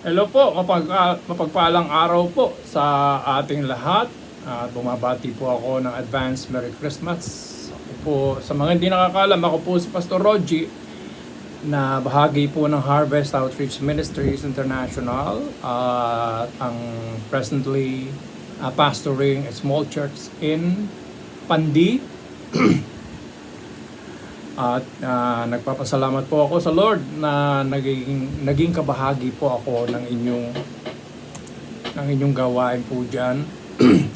Hello po, mapagpalang araw po sa ating lahat. Bumabati po ako ng advance Merry Christmas. Ako po, sa mga hindi nakakalam, ako po si Pastor Rogie na bahagi po ng Harvest Outreach Ministries International at ang presently pastoring a small church in Pandi. At nagpapasalamat po ako sa Lord na naging kabahagi po ako ng inyong gawain po diyan.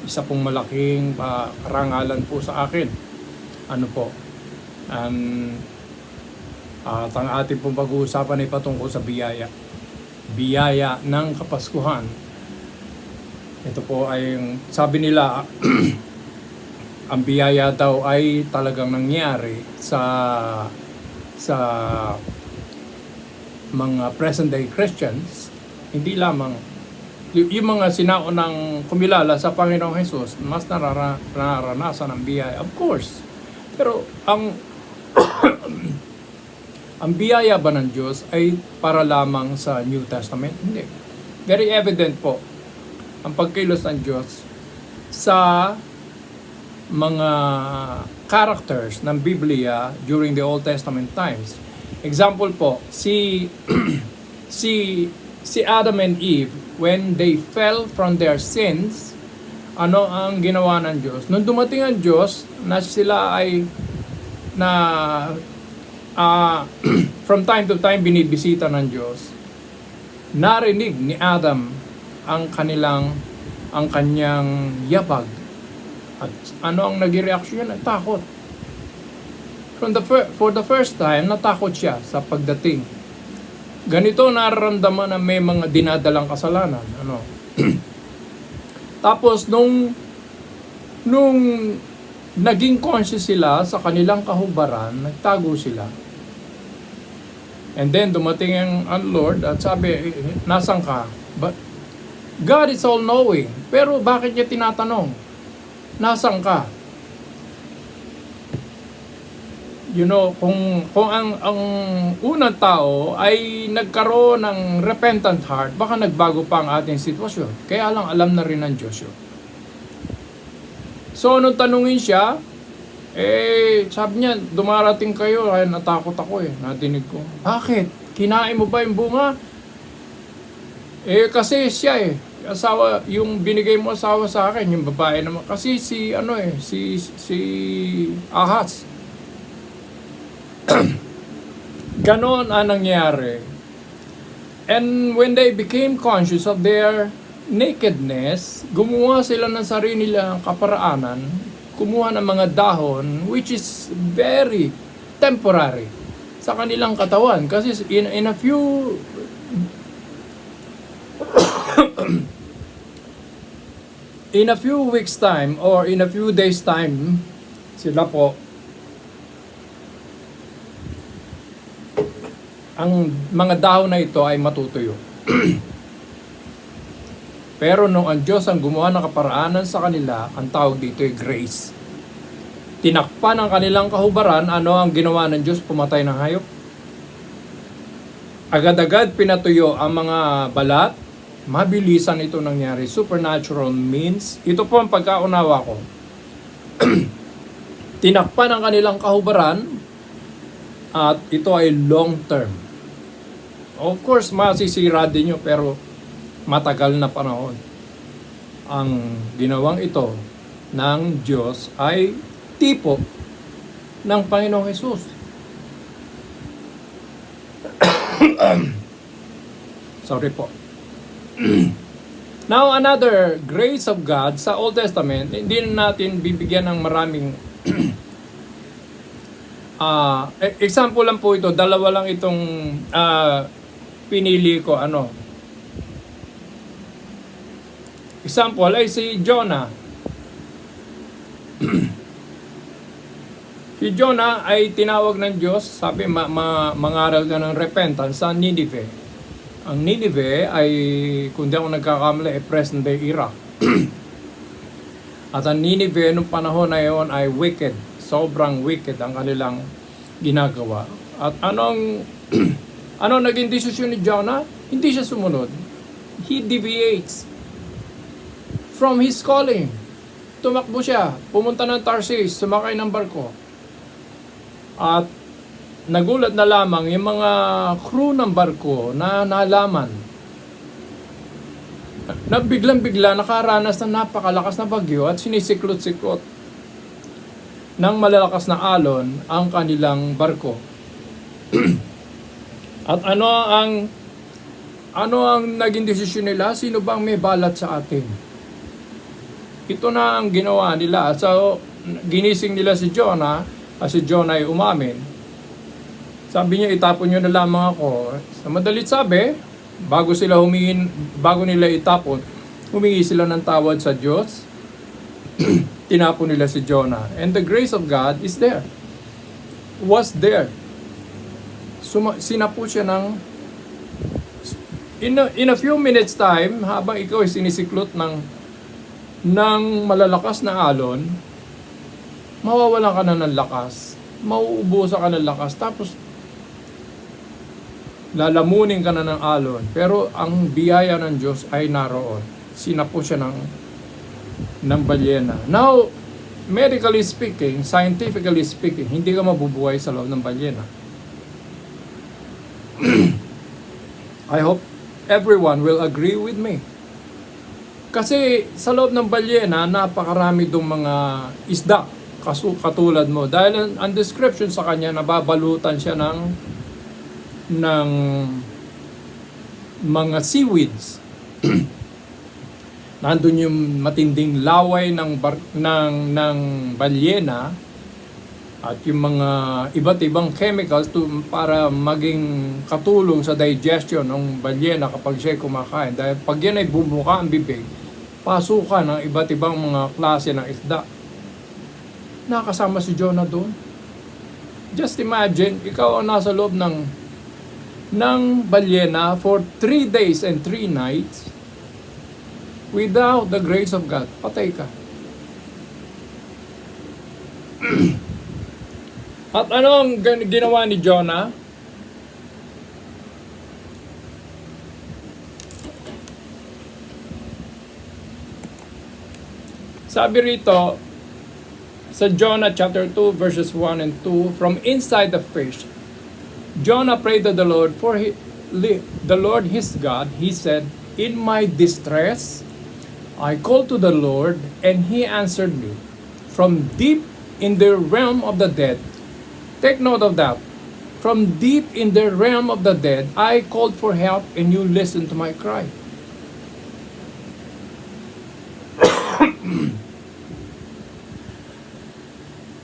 Isa pong malaking karangalan po sa akin. Ano po? At ang ating pong pag-uusapan ay patungkol sa biyaya. Biyaya ng Kapaskuhan. Ito po ay sabi nila ang biyaya daw ay talagang nangyari sa mga present day Christians, hindi lamang yung mga sinaunang kumilala sa Panginoong Hesus, mas nararanasan ang biyaya, of course. Pero ang biyaya ba ng Diyos ay para lamang sa New Testament? Hindi. Very evident po ang pagkilos ng Diyos sa mga characters ng Biblia during the Old Testament times. Example po, si Adam and Eve, when they fell from their sins, ano ang ginawa ng Diyos? Nung dumating ang Diyos, na sila ay from time to time binibisita ng Diyos, narinig ni Adam ang kanyang yabag. At ano ang naging reaksyon niya? Takot. For the first time, natakot siya sa pagdating. Ganito nararamdaman na may mga dinadalang kasalanan. Ano? Tapos nung naging conscious sila sa kanilang kahubaran, nagtago sila. And then dumating ang Lord at sabi, nasan ka? But God is all-knowing. Pero bakit niya tinatanong? Nasaan ka? You know, kung ang unang tao ay nagkaroon ng repentant heart, baka nagbago pa ang ating sitwasyon. Kaya lang alam na rin ng Diyos yun. So, nung tanungin siya, sabi niya, dumarating kayo, ay natakot ako nadinig ko. Bakit? Kinain mo ba yung bunga? Kasi siya asawa, yung binigay mo asawa sa akin, yung babae naman. Kasi si Ahaz. Ganon ang nangyari. And when they became conscious of their nakedness, gumawa sila ng sarili nilang kaparaanan, kumuha ng mga dahon, which is very temporary sa kanilang katawan. Kasi in a few weeks time or in a few days time, sila po, ang mga dahon na ito ay matutuyo. Pero nung ang Diyos ang gumawa ng kaparaanan sa kanila, ang tawag dito ay grace. Tinakpan ang kanilang kahubaran, ano ang ginawa ng Diyos? Pumatay ng hayop. Agad-agad pinatuyo ang mga balat. Mabilisan ito nangyari. Supernatural means. Ito po ang pagkaunawa ko. Tinakpan ang kanilang kahubaran at ito ay long term. Of course, masisira din nyo pero matagal na panahon. Ang ginawang ito ng Diyos ay tipo ng Panginoong Hesus. Sorry po. Now, another grace of God sa Old Testament, hindi natin bibigyan ng maraming example lang po ito, dalawa lang itong pinili ko. Example ay si Jonah. Si Jonah ay tinawag ng Diyos, sabi mangaral ka ng repentance sa Nineveh. Ang Nineveh ay, kung di ako nagkakamali, present day Iraq. At ang Nineveh nung panahon na yun ay wicked. Sobrang wicked ang kanilang ginagawa. At anong naging desisyon ni Jonah? Hindi siya sumunod. he deviates from his calling. Tumakbo siya, pumunta ng Tarsus, sumakay ng barko. At nagulat na lamang yung mga crew ng barko na nalaman na biglang-bigla nakaranas ng napakalakas na bagyo at sinisiklot-siklot ng malalakas na alon ang kanilang barko. At ano ang naging desisyon nila? Sino bang may balat sa atin? Ito na ang ginawa nila. So, ginising nila si Jonah, si Jonah ay umamin. Sabi niya, itapon niyo na lamang ako. Sa madalit sabi, bago nila itapon, humingi sila ng tawad sa Diyos. Tinapon nila si Jonah. And the grace of God is there. Was there. Sinapo siya ng in a few minutes time, habang ikaw ay sinisiklot ng malalakas na alon, mawawalan ka na ng lakas, mauubusan ka ng lakas, tapos lalamunin ka na ng alon. Pero ang biyaya ng Diyos ay naroon. Sinapo siya ng balyena. Now, medically speaking, scientifically speaking, hindi ka mabubuhay sa loob ng balyena. I hope everyone will agree with me. Kasi sa loob ng balyena, napakarami dong mga isda katulad mo. Dahil ang description sa kanya, nababalutan siya ng mga seaweeds. Nandun yung matinding laway ng balyena at yung mga iba't ibang chemicals para maging katulong sa digestion ng balyena kapag siya kumakain. Dahil pag yan ay bumuka ang bibig, pasukan ng iba't ibang mga klase ng isda. Nakasama si Jonah doon. Just imagine, ikaw ang nasa loob ng balyena for 3 days and 3 nights without the grace of God. Patay ka. At ano ang ginawa ni Jonah? Sabi rito sa Jonah chapter 2 verses 1 and 2, from inside the fish, Jonah prayed to the Lord the Lord his God. He said, "In my distress, I called to the Lord, and He answered me. From deep in the realm of the dead," take note of that. From deep in the realm of the dead, I called for help, and you listened to my cry.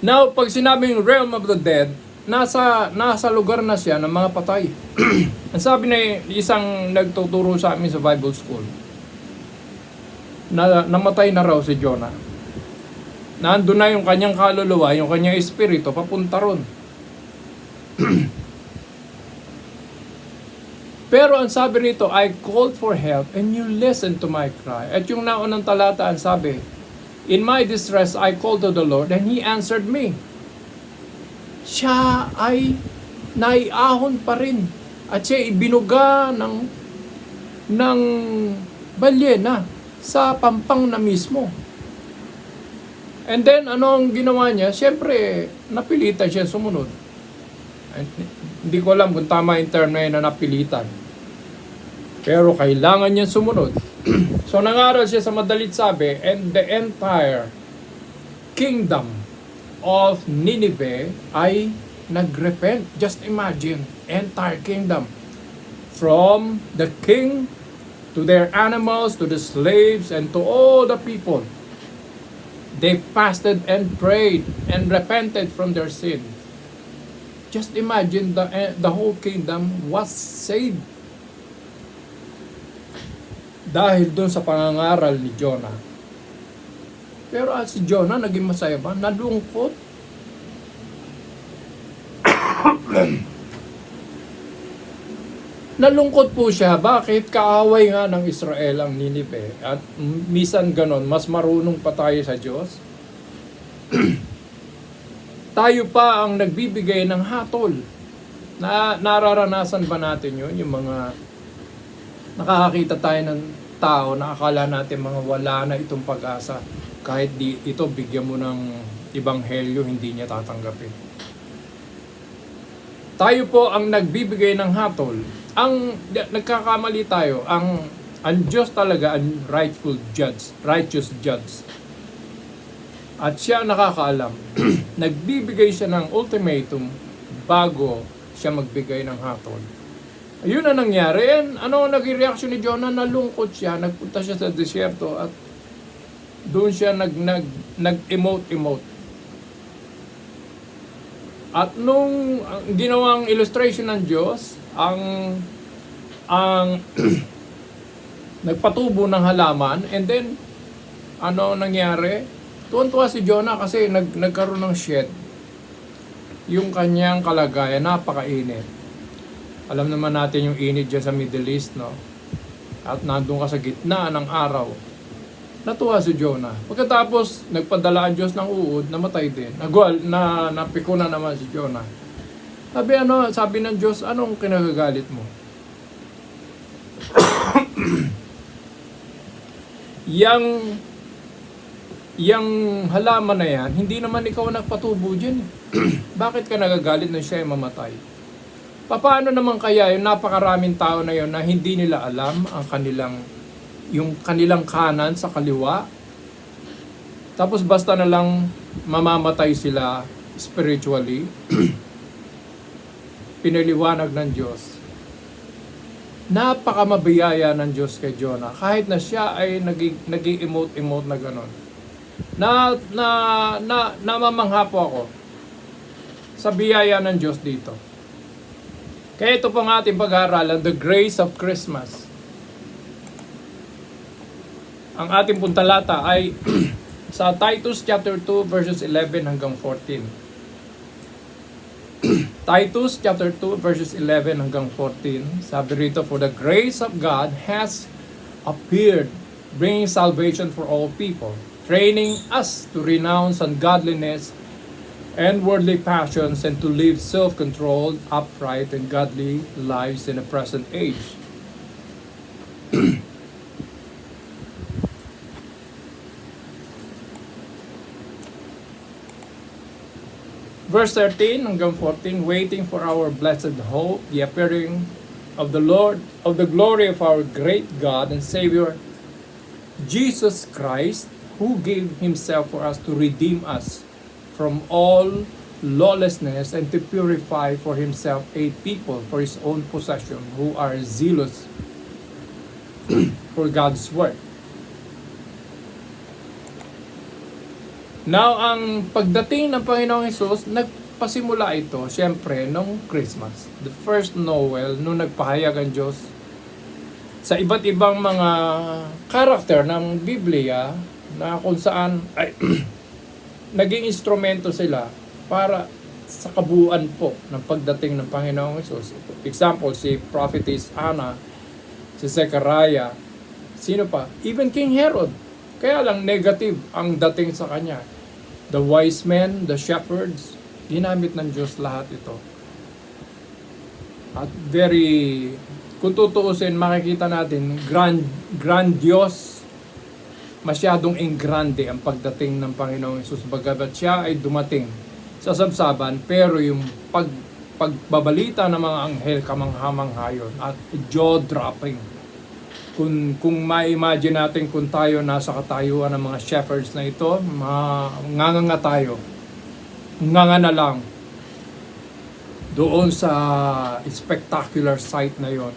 Now, pag sinabing realm of the dead, nasa lugar na siya ng mga patay. Ang sabi na isang nagtuturo sa amin sa Bible School, na namatay na raw si Jonah. Nandun na yung kanyang kaluluwa, yung kanyang espiritu, papunta ron. Pero ang sabi rito, I called for help and you listened to my cry. At yung naunang talata, ang sabi, in my distress, I called to the Lord and He answered me. Siya ay naiahon pa rin. At siya ibinuga ng balyena sa pampang na mismo. And then, ano ang ginawa niya? Siyempre, napilitan siya sumunod. Hindi ko alam kung tama yung term na yun na napilitan. Pero kailangan niya sumunod. So, nangaral siya sa madalit sabi, and the entire kingdom of Nineveh ay nagrepent. Just imagine, entire kingdom. From the king to their animals, to the slaves, and to all the people. They fasted and prayed and repented from their sin. Just imagine the whole kingdom was saved. Dahil dun sa pangangaral ni Jonah. Pero si Jonah, naging masaya ba? Nalungkot. Nalungkot po siya. Bakit? Kaaway nga ng Israel ang Nineveh. At misan ganon, mas marunong pa tayo sa Diyos. Tayo pa ang nagbibigay ng hatol. Nararanasan ba natin yun? Yung mga Nakakakita tayo ng tao na akala natin mga wala na itong pag-asa. Kahit di ito bigyan mo ng ebanghelyo, hindi niya tatanggapin. Tayo po ang nagbibigay ng hatol. Nagkakamali tayo. Ang Diyos talaga ang righteous judge. At siya nakakaalam. Nagbibigay siya ng ultimatum bago siya magbigay ng hatol. Ayun na nangyari. Ano naging reaksyon ni Jonah? Nalungkot siya. Nagpunta siya sa disyerto at doon siya nag-emote. At nung ginawang illustration ng Diyos, ang nagpatubo ng halaman, and then ano nangyari? Tuwan-tuwa si Jonah kasi nagkaroon ng shed. Yung kanyang kalagayan, napakainit. Alam naman natin yung init dyan sa Middle East, no? At nandun ka sa gitna ng araw. Natuwa si Jonah. Pagkatapos, nagpadala ang Diyos ng uod, namatay din. Napiko na naman si Jonah. Sabi ng Diyos, anong kinagagalit mo? Yang halaman na yan, hindi naman ikaw nagpatubo dyan. Bakit ka nagagalit na siya ay mamatay? Paano naman kaya yung napakaraming tao na yon na hindi nila alam ang kanilang kanan sa kaliwa? Tapos basta na lang mamamatay sila spiritually. Pinaliwanag ng Diyos. Napakamabiyaya ng Diyos kay Jonah. Kahit na siya ay nag-emote na gano'n. Namamangha po ako sa biyaya ng Diyos dito. Kaya ito pong ating pag-aaralan, the grace of Christmas. Ang ating puntalata ay sa Titus chapter 2 verses 11 hanggang 14. Titus chapter 2 verses 11 hanggang 14. Sabi rito, for the grace of God has appeared, bringing salvation for all people, training us to renounce ungodliness and worldly passions and to live self-controlled, upright, and godly lives in the present age. Verse 13 hanggang 14, waiting for our blessed hope, the appearing of the Lord, of the glory of our great God and Savior, Jesus Christ, who gave Himself for us to redeem us from all lawlessness and to purify for Himself a people for His own possession who are zealous for God's work. Now, ang pagdating ng Panginoong Hesus, nagpasimula ito, siyempre, nung Christmas. The first Noel, nung nagpahayag ang Diyos sa iba't ibang mga karakter ng Biblia na kung saan ay naging instrumento sila para sa kabuuan po ng pagdating ng Panginoong Hesus. Example, si Prophetess Anna, si Zechariah, sino pa? Even King Herod. Kaya lang negative ang dating sa kanya. The wise men, the shepherds, ginamit ng Diyos lahat ito. At kung tutuusin, makikita natin, grandiose, masyadong engrande ang pagdating ng Panginoong Hesus. Bagamat siya ay dumating sa sabsaban, pero yung pagbabalita ng mga anghel, kamangha-mangha yun, at jaw-dropping. Kung ma-imagine natin kung tayo nasa katayuan ng mga shepherds na ito, nganga tayo. Nganga na lang. Doon sa spectacular sight na yon.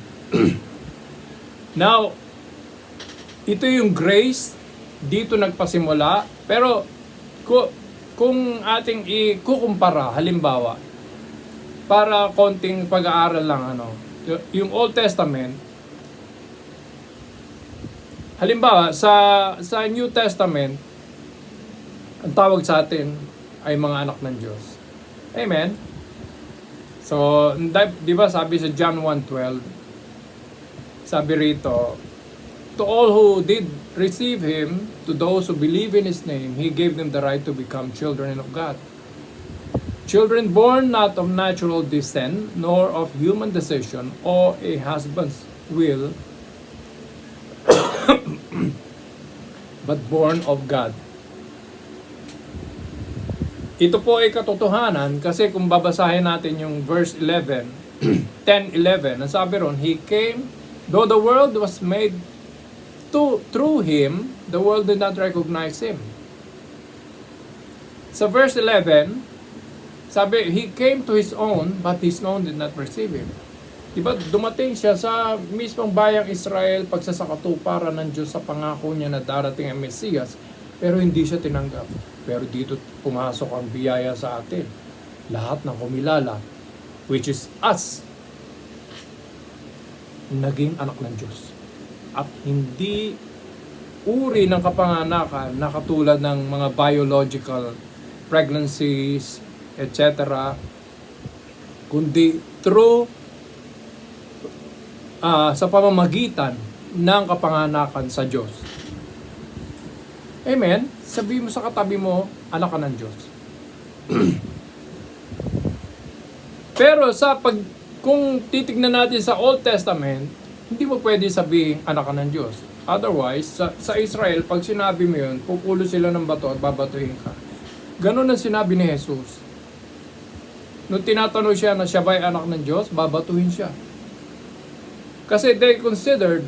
Now, ito yung grace, dito nagpasimula, pero kung ating ikukumpara, halimbawa, para konting pag-aaral lang, yung Old Testament, halimbawa, sa New Testament, ang tawag sa atin ay mga anak ng Diyos. Amen? So, di ba sabi sa John 1:12, sabi rito, to all who did receive Him, to those who believe in His name, He gave them the right to become children of God. Children born not of natural descent, nor of human decision, or a husband's will, but born of God. Ito po ay katotohanan kasi kung babasahin natin yung verse 11, 10:11, ang sabi ron, He came, though the world was made through Him, the world did not recognize Him. Sa verse 11, sabi, He came to His own, but His own did not receive Him. Diba, dumating siya sa mismong bayang Israel pagsasakatuparan ng Diyos sa pangako niya na darating ang Mesiyas, pero hindi siya tinanggap. Pero dito pumasok ang biyaya sa atin. Lahat ng kumilala, which is us, naging anak ng Diyos. At hindi uri ng kapanganakan na katulad ng mga biological pregnancies, etc., kundi through sa pamamagitan ng kapanganakan sa Diyos. Amen? Sabi mo sa katabi mo, anak ka ng Diyos. Pero kung titignan natin sa Old Testament, hindi mo pwede sabihin anak ka ng Diyos. Otherwise, sa Israel, pag sinabi mo yun, pupulo sila ng bato at babatuhin ka. Ganon ang sinabi ni Jesus. Nung tinatanong siya na siya ba'y anak ng Diyos, babatuhin siya. Kasi they considered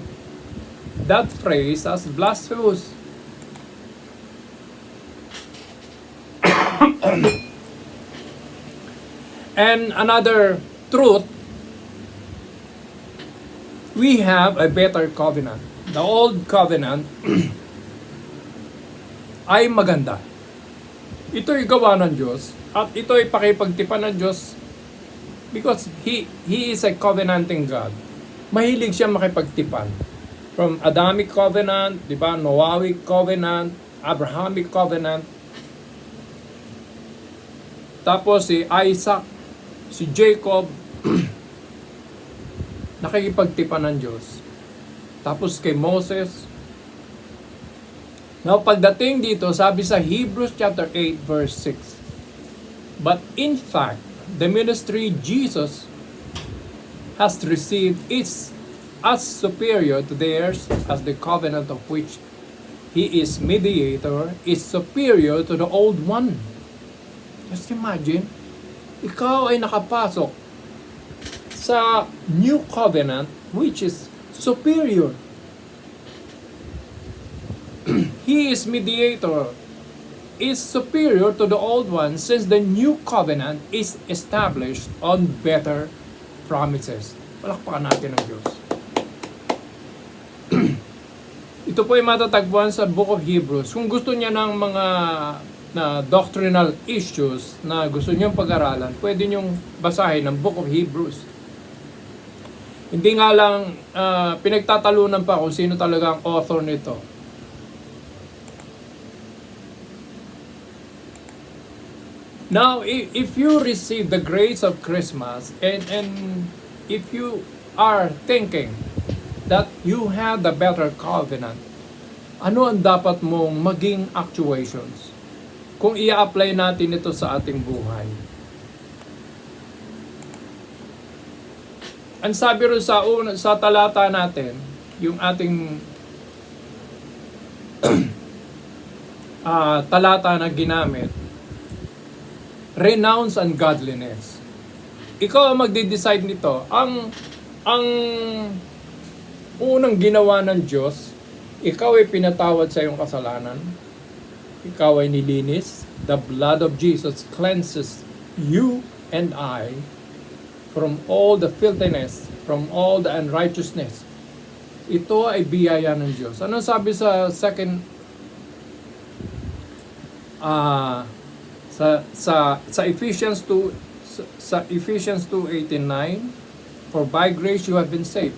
that phrase as blasphemous. And another truth, we have a better covenant. The old covenant ay maganda. Ito'y gawa ng Diyos at ito'y pakipagtipan ng Diyos because He is a covenanting God. Mahilig siya makipagtipan. From Adamic covenant, di ba, Noahic covenant, Abrahamic covenant, tapos si Isaac, si Jacob, nakikipagtipan ng Diyos. Tapos kay Moses. Now, pagdating dito, sabi sa Hebrews chapter 8, verse 6, but in fact, the ministry Jesus has received is as superior to theirs as the covenant of which He is mediator is superior to the old one. Just imagine, ikaw ay nakapasok sa new covenant which is superior. He is mediator, is superior to the old one since the new covenant is established on better promises. Palakpakan natin ang Diyos. Ito po ay matatagpuan sa Book of Hebrews. Kung gusto niya ng mga doctrinal issues na gusto niyong pag-aralan, pwede niyong basahin ang Book of Hebrews. Hindi nga lang pinagtatalunan pa kung sino talaga ang author nito. Now, if you receive the grace of Christmas and if you are thinking that you have the better covenant, ano ang dapat mong maging actuations kung i-apply natin ito sa ating buhay? Ang sabi rin sa talata natin, yung ating talata na ginamit, renounce ungodliness. Ikaw ang magde-decide nito. Ang unang ginawa ng Diyos, ikaw ay pinatawad sa iyong kasalanan. Ikaw ay nilinis. The blood of Jesus cleanses you and I from all the filthiness, from all the unrighteousness. Ito ay biyaya ng Diyos. Ano sabi sa sa Ephesians 2, sa Ephesians 2:8-9, for by grace you have been saved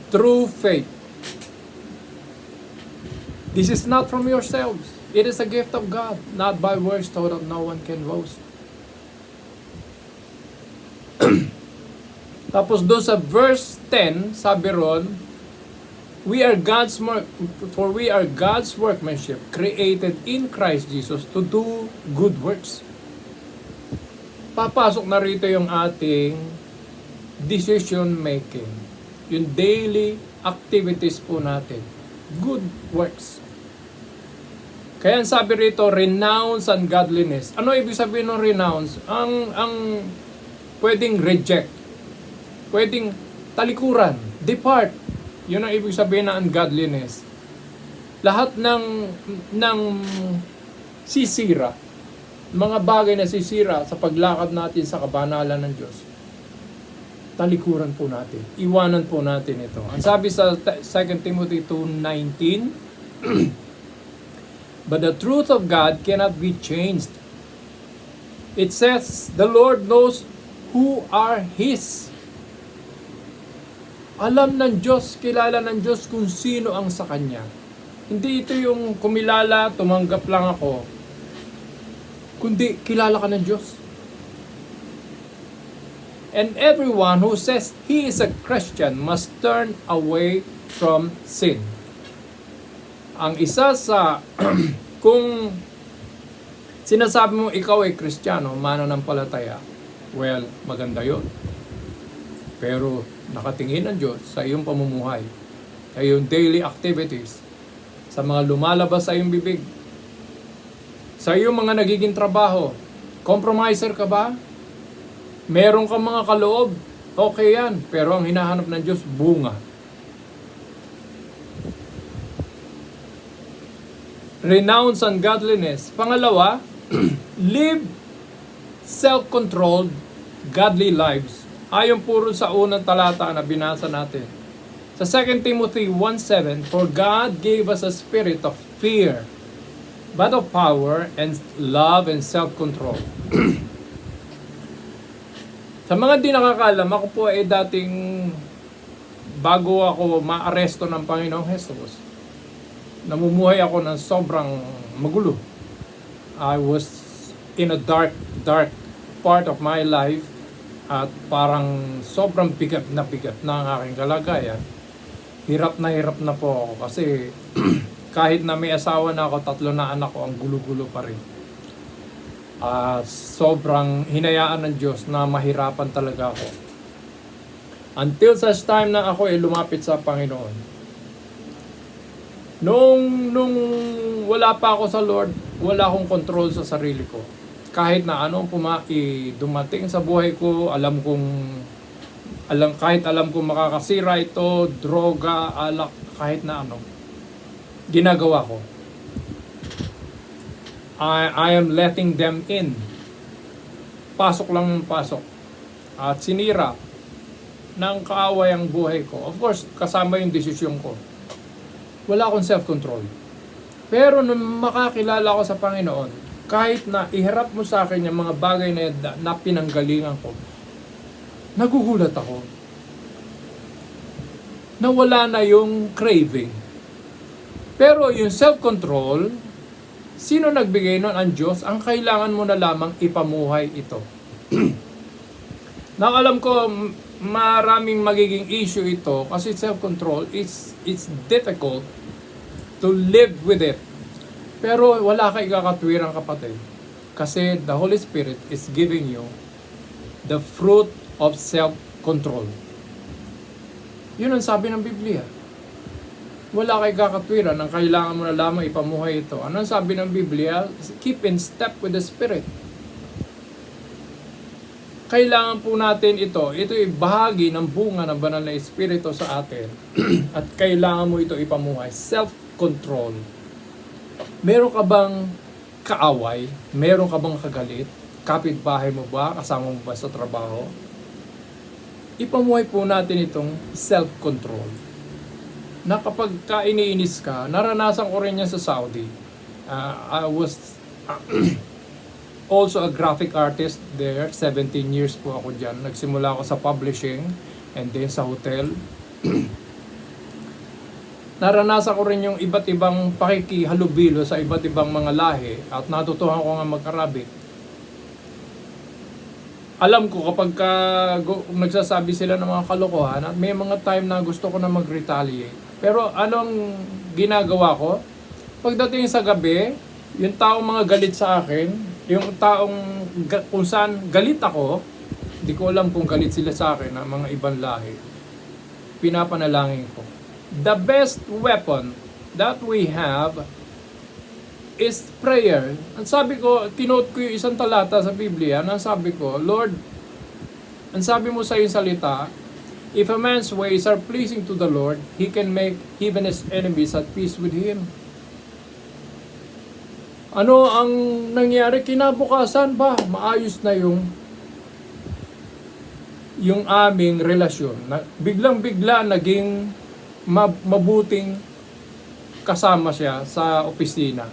through faith. This is not from yourselves. It is a gift of God, not by works, so that no one can boast. Tapos doon sa verse 10, sabi ron, we are God's workmanship, created in Christ Jesus to do good works. Papasok na rito yung ating decision making, yung daily activities po natin. good works. Kaya ang sabi rito, renounce ungodliness. Ano ibig sabihin ng renounce? Ang pwedeng reject, pwedeng talikuran, depart. Yun ang ibig sabihin ng ungodliness. Lahat ng sisira, mga bagay na sisira sa paglakad natin sa kabanalan ng Diyos, talikuran po natin. Iwanan po natin ito. Ang sabi sa 2 Timothy 2:19, but the truth of God cannot be changed. It says, the Lord knows who are His. Alam ng Diyos, kilala ng Diyos kung sino ang sa Kanya. Hindi ito yung kumilala, tumanggap lang ako. Kundi kilala ka ng Diyos. And everyone who says he is a Christian must turn away from sin. Ang isa sa, kung sinasabi mo ikaw ay Kristiyano, mananampalataya, well, maganda yon. Pero nakatingin ng Diyos sa iyong pamumuhay, sa iyong daily activities, sa mga lumalabas sa iyong bibig, sa iyong mga nagiging trabaho. Compromiser ka ba? Meron kang mga kaloob, okay yan. Pero ang hinahanap ng Diyos, bunga. Renounce ungodliness. Pangalawa, live self-controlled, godly lives. Ayon puro sa unang talata na binasa natin. Sa 2 Timothy 1:7, for God gave us a spirit of fear, but of power and love and self-control. Sa mga di nakakalam, ako po ay dating, bago ako maaresto ng Panginoong Jesus, namumuhay ako ng sobrang magulo. I was in a dark part of my life at parang sobrang bigat na ang aking kalagayan. Hirap na po ako kasi kahit na may asawa na ako, 3 na anak ko, ang gulo-gulo pa rin. Sobrang hinayaan ng Diyos na mahirapan talaga ako. Until such time na ako ay lumapit sa Panginoon. Nung wala pa ako sa Lord, wala akong control sa sarili ko. Kahit na anong dumating sa buhay ko, kahit alam kong makakasira ito, droga, alak, kahit na ano, ginagawa ko. I am letting them in. Pasok lang ng pasok. At sinira ng kaaway ang buhay ko. Of course, kasama yung desisyon ko. Wala akong self-control. Pero nung makakilala ko sa Panginoon, kahit na iharap mo sa akin yung mga bagay na pinanggalingan ko, nagugulat ako. Nawala na yung craving. Pero yung self-control, sino nagbigay nun? Ang Diyos. Ang kailangan mo na lamang ipamuhay ito. Alam ko, maraming magiging issue ito kasi self-control, it's difficult to live with it. Pero wala ka ikakatwirang kapatid. Kasi the Holy Spirit is giving you the fruit of self-control. Yun ang sabi ng Biblia. Wala ka ikakatwiran, ang kailangan mo na lamang ipamuhay ito. Ano ang sabi ng Biblia? Keep in step with the Spirit. Kailangan po natin ito. Ito ay bahagi ng bunga ng banal na Espiritu sa atin. At kailangan mo ito ipamuhay. Self-control. Meron ka bang kaaway? Meron ka bang kagalit? Kapitbahay mo ba? Kasama mo ba sa trabaho? Ipamuhay po natin itong self-control. Na kapag iniinis ka, naranasan ko rin yan sa Saudi. I was also a graphic artist there. 17 years po ako dyan. Nagsimula ako sa publishing and then sa hotel. Naranasan ko rin yung iba't ibang pakikihalubilo sa iba't ibang mga lahi at natutuhan ko nga mag-Arabic. Alam ko kapag nagsasabi sila ng mga kalokohan at may mga time na gusto ko na mag-retaliate. Pero anong ginagawa ko? Pagdating sa gabi, yung taong mga galit sa akin, yung taong kung saan galit ako, hindi ko alam kung galit sila sa akin ng mga ibang lahi, pinapanalangin ko. The best weapon that we have is prayer. Ang sabi ko, tinote ko yung isang talata sa Biblia, ang sabi ko, Lord, ang sabi mo sa iyong salita, if a man's ways are pleasing to the Lord, he can make even his enemies at peace with him. Ano ang nangyari? Kinabukasan ba? Maayos na yung aming relasyon. Biglang-bigla naging mabuting kasama siya sa opisina.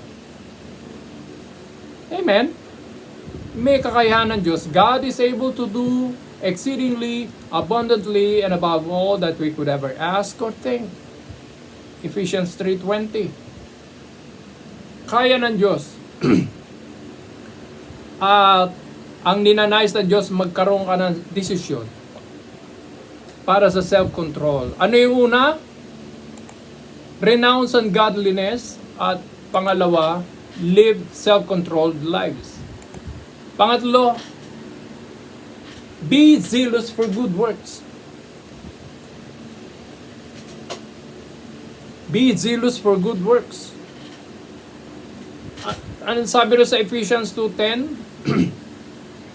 Amen? May kakayahan ng Diyos. God is able to do exceedingly, abundantly, and above all that we could ever ask or think. Ephesians 3:20. Kaya ng Diyos. At ang ninanais ng Diyos, magkaroon ka ng desisyon para sa self-control. Ano yung una? Renounce ungodliness. At pangalawa, live self-controlled lives. Pangatlo, be zealous for good works. Be zealous for good works. Anong sabi rin sa Ephesians 2:10?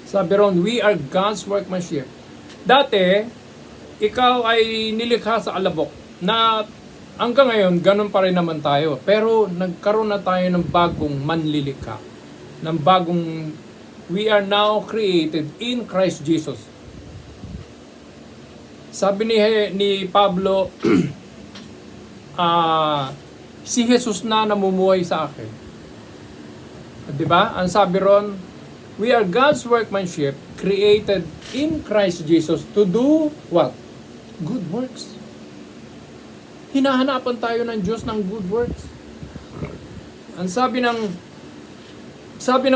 Sabi ron, we are God's workmanship. Dati, ikaw ay nilikha sa alabok na hanggang ngayon, ganun pa rin naman tayo. Pero nagkaroon na tayo ng bagong manlilikha. Ng bagong, we are now created in Christ Jesus. Sabi ni Pablo, si Jesus na namumuhay sa akin. Diba? Ang sabi ron, we are God's workmanship created in Christ Jesus to do what? Good works. Hinahanapan tayo ng Diyos ng good works. Ang sabi ng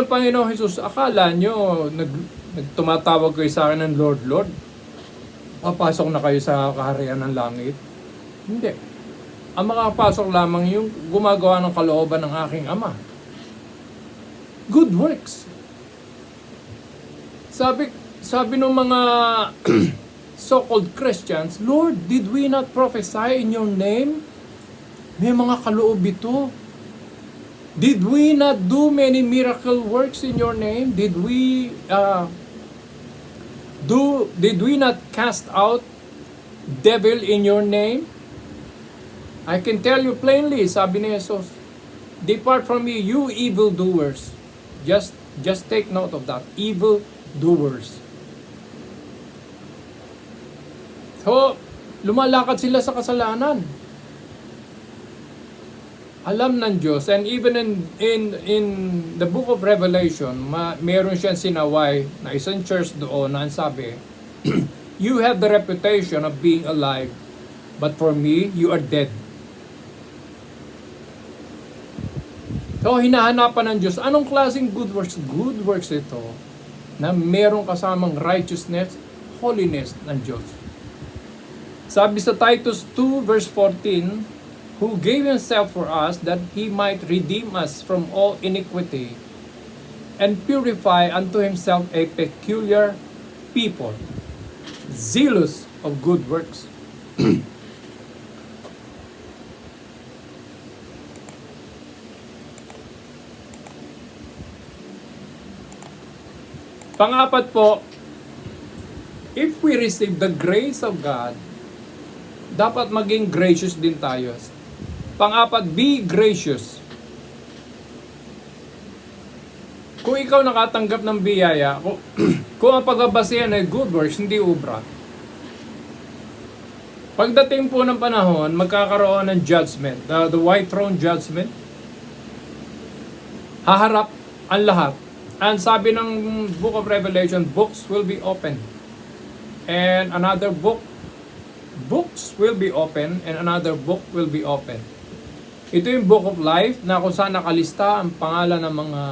Panginoon Jesus, akala nyo tumatawag kayo sa akin ng Lord, Lord? Papasok na kayo sa kaharian ng langit? Hindi. Ang makapasok lamang yung gumagawa ng kalooban ng aking Ama. Good works. Sabi ng mga so-called Christians, Lord, did we not prophesy in your name? May mga kaloob ito. Did we not do many miracle works in your name? Did we not cast out devil in your name? I can tell you plainly, sabi ni Jesus, depart from me, you evildoers. Just take note of that. Evildoers. So, lumalakad sila sa kasalanan. Alam ng Diyos, and even in the book of Revelation, meron siyang sinaway na isang church doon na sabi, you have the reputation of being alive, but for me, you are dead. So, hinahanapan ng Diyos, anong klaseng good works? Good works ito na merong kasamang righteousness, holiness ng Diyos. Sabi sa Titus 2 verse 14, who gave himself for us that he might redeem us from all iniquity and purify unto himself a peculiar people, zealous of good works. Pangapat po, if we receive the grace of God, dapat maging gracious din tayo. Pangapat, be gracious. Kung ikaw nakatanggap ng biyaya, kung ang pagbabasihan ay good works, hindi ubra. Pagdating po ng panahon, magkakaroon ng judgment, the white throne judgment. Haharap ang lahat. And sabi ng book of Revelation, books will be open. And another books will be open, and another book will be open. Ito yung book of life na kung saan nakalista ang pangalan ng mga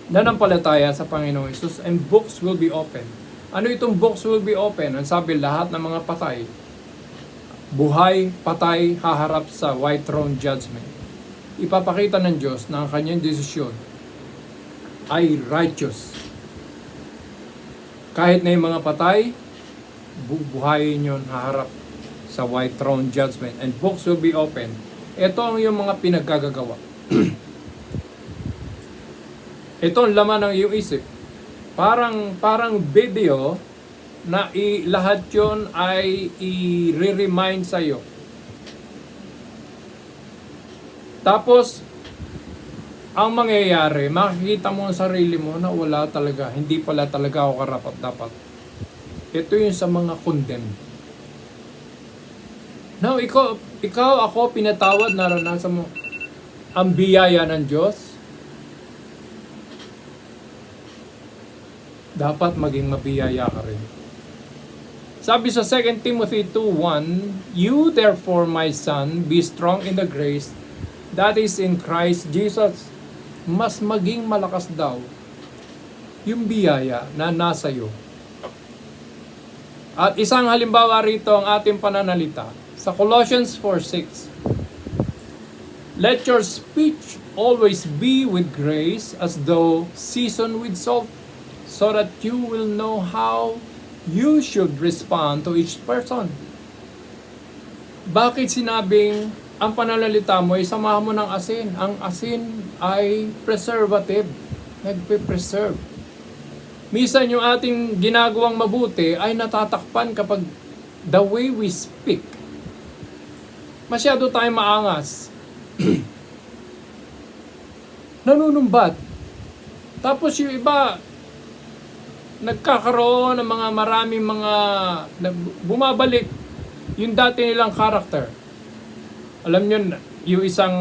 nanampalataya sa Panginoon Jesus, and books will be open. Ano itong books will be open? Ang sabi, lahat ng mga patay, buhay, patay, haharap sa white throne judgment. Ipapakita ng Diyos na ang kanyang desisyon ay righteous. Kahit na yung mga patay, bubuhayin yun, haharap sa white throne judgment, and books will be open. Ito ang yung mga pinaggagawa. Ito ang laman ng iyong isip. Parang video na lahat yon ay i-remind sa iyo. Tapos, ang mangyayari, makikita mo ang sarili mo na wala talaga, hindi pala talaga ako karapat-dapat. Ito yung sa mga condemned. Now, ikaw ako, pinatawad, naranasan mo ang biyaya ng Diyos. Dapat maging mabiyaya ka rin. Sabi sa 2 Timothy 2:1, "You therefore, my son, be strong in the grace that is in Christ Jesus." Mas maging malakas daw yung biyaya na nasa iyo. At isang halimbawa rito ang ating pananalita. Sa Colossians 4:6, "Let your speech always be with grace, as though seasoned with salt, so that you will know how you should respond to each person." Bakit sinabing ang pananalita mo ay samahan mo ng asin? Ang asin ay preservative. Nagpe-preserve. Minsan yung ating ginagawang mabuti ay natatakpan kapag the way we speak. Masyado tayong maangas. Nanunumbat. Tapos yung iba, nagkakaroon ng maraming mga bumabalik yung dati nilang character. Alam nyo, yung isang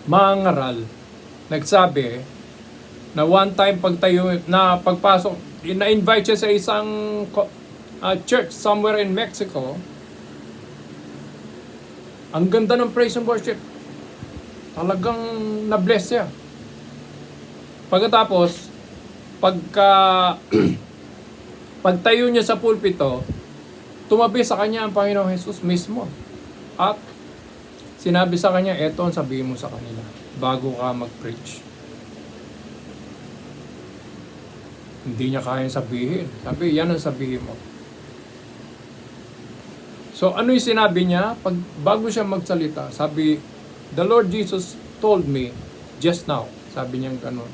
mangaral nagsabi na one time pagpasok, na-invite siya sa isang church somewhere in Mexico. Ang ganda ng praise and worship. Talagang na-bless siya. Pagkatapos, pagtayo niya sa pulpito, tumabi sa kanya ang Panginoong Jesus mismo. At sinabi sa kanya, eto ang sabihin mo sa kanila bago ka mag-preach. Hindi niya kayang sabihin. Sabi, yan ang sabihin mo. So, ano yung sinabi niya? Bago siya magsalita, sabi, "The Lord Jesus told me just now." Sabi niya ganun.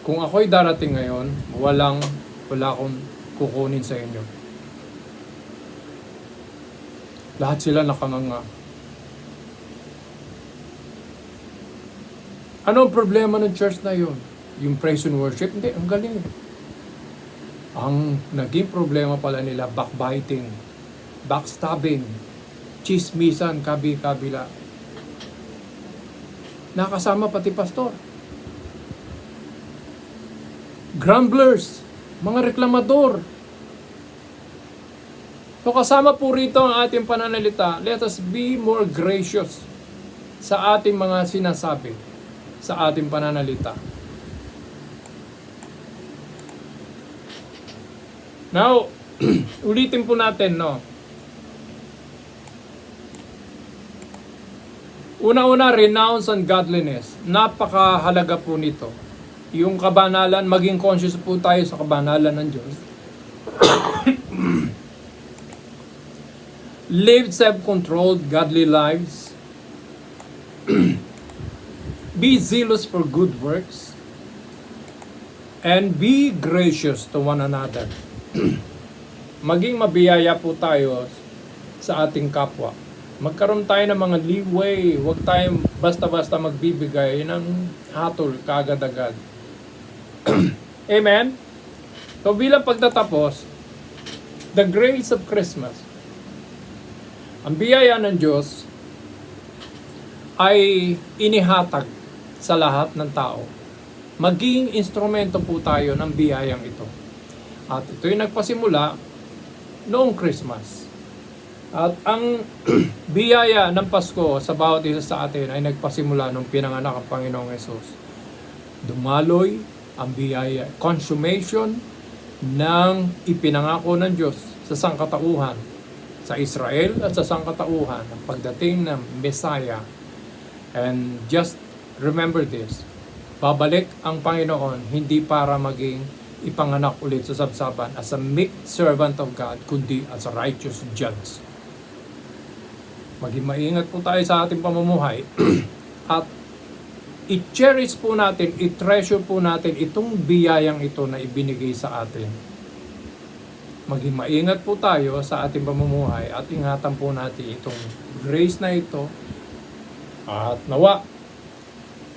"Kung ako'y darating ngayon, wala akong kukunin sa inyo." Lahat sila nakanganga. Ano ang problema ng church na yun? Yung praise and worship? Hindi, ang galing. Ang naging problema pala nila, backbiting, backstabbing, chismisan, kabi-kabila. Nakasama pati pastor. Grumblers, mga reklamador. So kasama po rito ang ating pananalita, let us be more gracious sa ating mga sinasabi, sa ating pananalita. Now, ulitin po natin, no? Una-una, renounce ungodliness. Napakahalaga po nito. Yung kabanalan, maging conscious po tayo sa kabanalan ng Diyos. Live self-controlled, godly lives. Be zealous for good works. And be gracious to one another. Maging mabiyaya po tayo sa ating kapwa. Magkaroon tayo ng mga leeway. Huwag tayong basta-basta magbibigay ng hatol kaagad-agad. Amen? So bilang pagtatapos, the grace of Christmas. Ang biyaya ng Diyos ay inihatag sa lahat ng tao. Maging instrumento po tayo ng biyayang ito. At ito'y nagpasimula noong Christmas. At ang biyaya ng Pasko sa bawat isa sa atin ay nagpasimula nung pinanganak ang Panginoong Hesus. Dumaloy ang biyaya, consummation ng ipinangako ng Diyos sa sangkatauhan sa Israel at sa sangkatauhan ang pagdating ng Messiah. And just remember this, babalik ang Panginoon hindi para maging ipanganak ulit sa sabsaban as a meek servant of God, kundi as a righteous judge. Maging maingat po tayo sa ating pamumuhay at i-cherish po natin, i-treasure po natin itong biyayang ito na ibinigay sa atin. Maging maingat po tayo sa ating pamumuhay at ingatan po natin itong grace na ito. At nawa,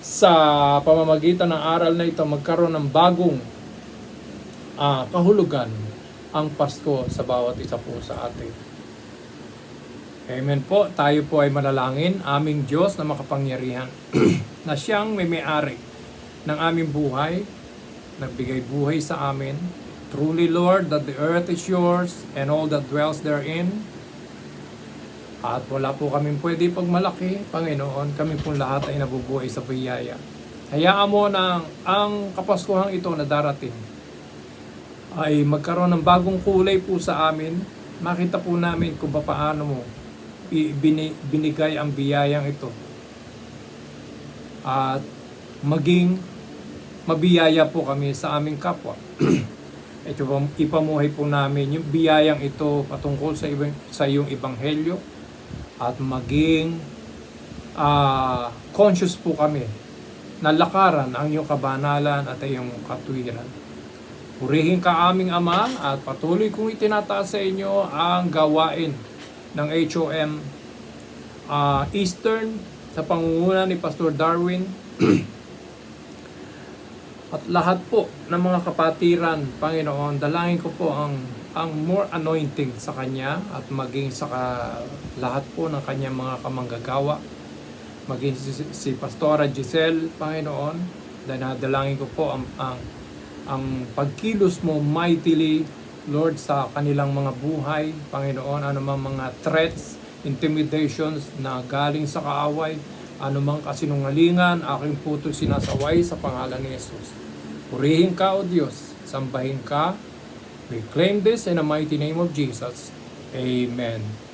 sa pamamagitan ng aral na ito, magkaroon ng bagong kahulugan ang Pasko sa bawat isa po sa atin. Amen po. Tayo po ay manalangin. Aming Diyos na makapangyarihan na siyang may-ari ng aming buhay, nagbigay buhay sa amin. Truly, Lord, that the earth is yours and all that dwells therein. At wala po kaming pwede pagmalaki, Panginoon. Kami po lahat ay nabubuhay sa biyaya. Hayaan mo na ang Kapaskuhang ito na darating ay magkaroon ng bagong kulay po sa amin. Makita po namin kung paano mo binigay ang biyayang ito. At maging mabiyaya po kami sa aming kapwa. Ito ipamuhay po namin yung biyayang ito patungkol sa iyong ebanghelyo at maging conscious po kami na lakaran ang iyong kabanalan at iyong katwiran. Purihin ka aming Ama at patuloy kong itinataas sa inyo ang gawain ng HOM Eastern sa pangunguna ni Pastor Darwin at lahat po ng mga kapatiran, Panginoon, dalangin ko po ang more anointing sa Kanya at maging sa lahat po ng Kanyang mga kamanggagawa, maging si Pastora Giselle, Panginoon, dalangin ko po ang pagkilos mo mightily, Lord, sa kanilang mga buhay, Panginoon, anumang mga threats, intimidations na galing sa kaaway, anumang kasinungalingan, aking putol sinasaway sa pangalan ni Jesus. Purihin ka, O Diyos, sambahin ka. We claim this in the mighty name of Jesus. Amen.